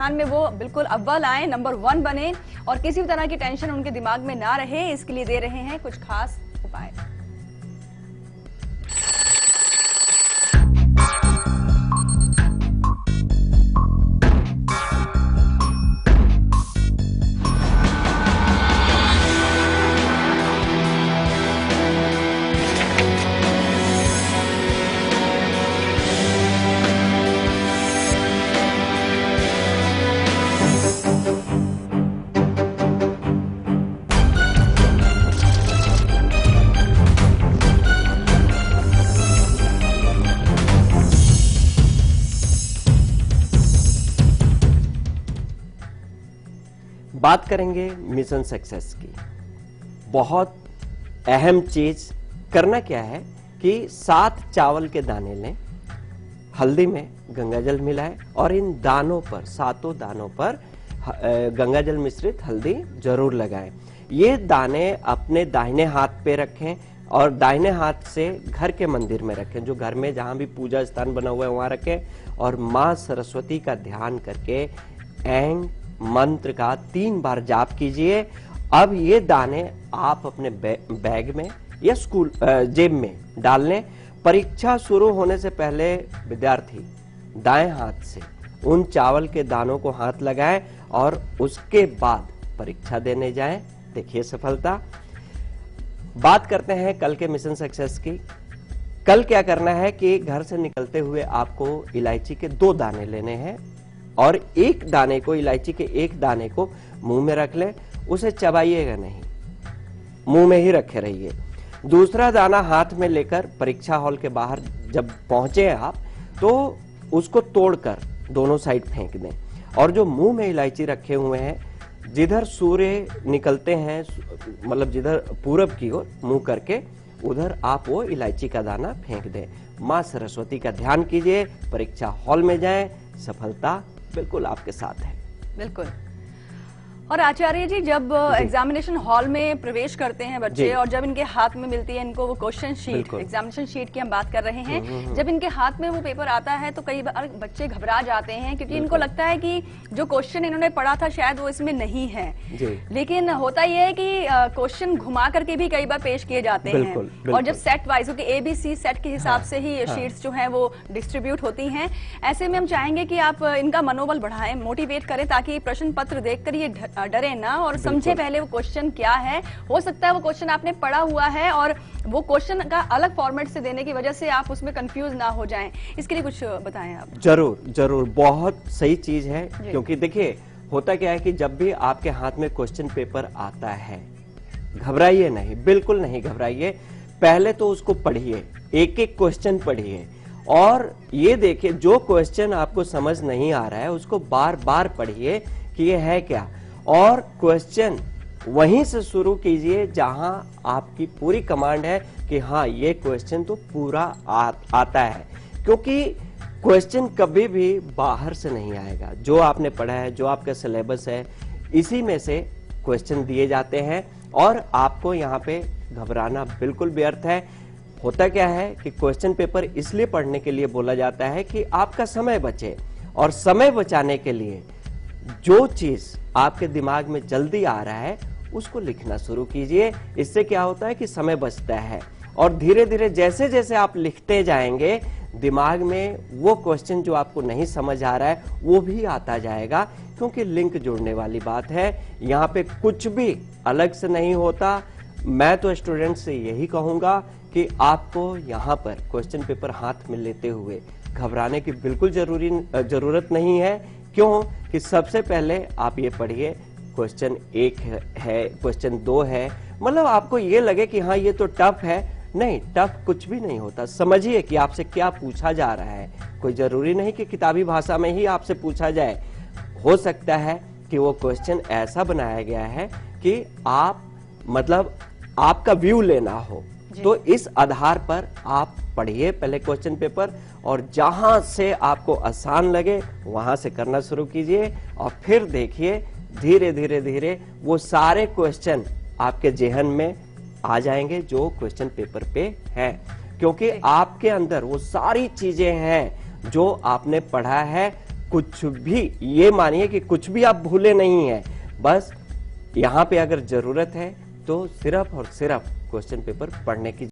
में वो बिल्कुल अव्वल आए, नंबर 1 बने और किसी भी तरह की टेंशन उनके दिमाग में ना रहे, इसके लिए दे रहे हैं कुछ खास उपाय। बात करेंगे मिशन सक्सेस की। बहुत अहम चीज करना क्या है कि 7 चावल के दाने लें, हल्दी में गंगाजल मिलाएं और इन दानों पर, 7 दानों पर गंगाजल मिश्रित हल्दी जरूर लगाएं। ये दाने अपने दाहिने हाथ पे रखें और दाहिने हाथ से घर के मंदिर में रखें, जो घर में जहां भी पूजा स्थान बना हुआ है वहां रखें और मां सरस्वती का ध्यान करके ऐं मंत्र का 3 बार जाप कीजिए। अब ये दाने आप अपने बैग में या स्कूल जेब में डाल लें। परीक्षा शुरू होने से पहले विद्यार्थी दाएं हाथ से उन चावल के दानों को हाथ लगाएं और उसके बाद परीक्षा देने जाएं, देखिए सफलता। बात करते हैं कल के मिशन सक्सेस की। कल क्या करना है कि घर से निकलते हुए आपको इलायची के 2 दाने लेने हैं और एक दाने को, इलायची के एक दाने को मुंह में रख लें, उसे चबाइएगा नहीं, मुंह में ही रखे रहिए। दूसरा दाना हाथ में लेकर परीक्षा हॉल के बाहर जब पहुंचे आप तो उसको तोड़कर दोनों साइड फेंक दें और जो मुंह में इलायची रखे हुए हैं, जिधर सूर्य निकलते हैं, मतलब जिधर पूरब की ओर मुंह करके, उधर आप वो इलायची का दाना फेंक दें। मां सरस्वती का ध्यान कीजिए, परीक्षा हॉल में जाएं, सफलता बिल्कुल आपके साथ है। बिल्कुल। और आचार्य जी, जब एग्जामिनेशन हॉल में प्रवेश करते हैं बच्चे और जब इनके हाथ में मिलती है इनको वो क्वेश्चन शीट, एग्जामिनेशन शीट की हम बात कर रहे हैं, जब इनके हाथ में वो पेपर आता है तो कई बार बच्चे घबरा जाते हैं क्योंकि इनको लगता है कि जो क्वेश्चन इन्होंने पढ़ा था शायद वो इसमें नहीं है। लेकिन होता यह है कि क्वेश्चन घुमा करके भी कई बार पेश किए जाते हैं और जब सेट वाइज, क्योंकि ABC सेट के हिसाब से ही शीट्स जो है वो डिस्ट्रीब्यूट होती हैं, ऐसे में हम चाहेंगे कि आप इनका मनोबल बढ़ाएं, मोटिवेट करें ताकि प्रश्न पत्र देखकर ये डरे ना और समझे पहले वो क्वेश्चन क्या है। हो सकता है वो क्वेश्चन आपने पढ़ा हुआ है और वो क्वेश्चन का अलग फॉर्मेट से देने की वजह से आप उसमें कंफ्यूज ना हो जाएं, इसके लिए कुछ बताएं आप। जरूर जरूर, बहुत सही चीज है। क्योंकि देखिए होता क्या है कि जब भी आपके हाथ में क्वेश्चन पेपर आता है, घबराइए नहीं, बिल्कुल नहीं घबराइए। पहले तो उसको पढ़िए, एक एक क्वेश्चन पढ़िए और ये देखिए जो क्वेश्चन आपको समझ नहीं आ रहा है उसको बार बार पढ़िए कि ये है क्या, और क्वेश्चन वहीं से शुरू कीजिए जहां आपकी पूरी कमांड है कि हाँ ये क्वेश्चन तो पूरा आता है। क्योंकि क्वेश्चन कभी भी बाहर से नहीं आएगा, जो आपने पढ़ा है, जो आपका सिलेबस है, इसी में से क्वेश्चन दिए जाते हैं और आपको यहाँ पे घबराना बिल्कुल व्यर्थ है। होता क्या है कि क्वेश्चन पेपर इसलिए पढ़ने के लिए बोला जाता है कि आपका समय बचे, और समय बचाने के लिए जो चीज आपके दिमाग में जल्दी आ रहा है उसको लिखना शुरू कीजिए। इससे क्या होता है कि समय बचता है और धीरे धीरे जैसे जैसे आप लिखते जाएंगे दिमाग में वो क्वेश्चन जो आपको नहीं समझ आ रहा है वो भी आता जाएगा, क्योंकि लिंक जोड़ने वाली बात है। यहाँ पे कुछ भी अलग से नहीं होता। मैं तो स्टूडेंट से यही कहूंगा कि आपको यहाँ पर क्वेश्चन पेपर हाथ में लेते हुए घबराने की बिल्कुल जरूरत नहीं है। क्यों कि सबसे पहले आप ये पढ़िए, क्वेश्चन 1 है, क्वेश्चन 2 है, मतलब आपको ये लगे कि हाँ ये तो टफ है, नहीं, टफ कुछ भी नहीं होता। समझिए कि आपसे क्या पूछा जा रहा है। कोई जरूरी नहीं कि किताबी भाषा में ही आपसे पूछा जाए, हो सकता है कि वो क्वेश्चन ऐसा बनाया गया है कि आप, मतलब आपका व्यू लेना हो, तो इस आधार पर आप पढ़िए पहले क्वेश्चन पेपर और जहां से आपको आसान लगे वहां से करना शुरू कीजिए और फिर देखिए धीरे धीरे धीरे वो सारे क्वेश्चन आपके जेहन में आ जाएंगे जो क्वेश्चन पेपर पे है, क्योंकि आपके अंदर वो सारी चीजें हैं जो आपने पढ़ा है। कुछ भी, ये मानिए कि कुछ भी आप भूले नहीं है। बस यहाँ पे अगर जरूरत है तो सिर्फ और सिर्फ क्वेश्चन पेपर पढ़ने की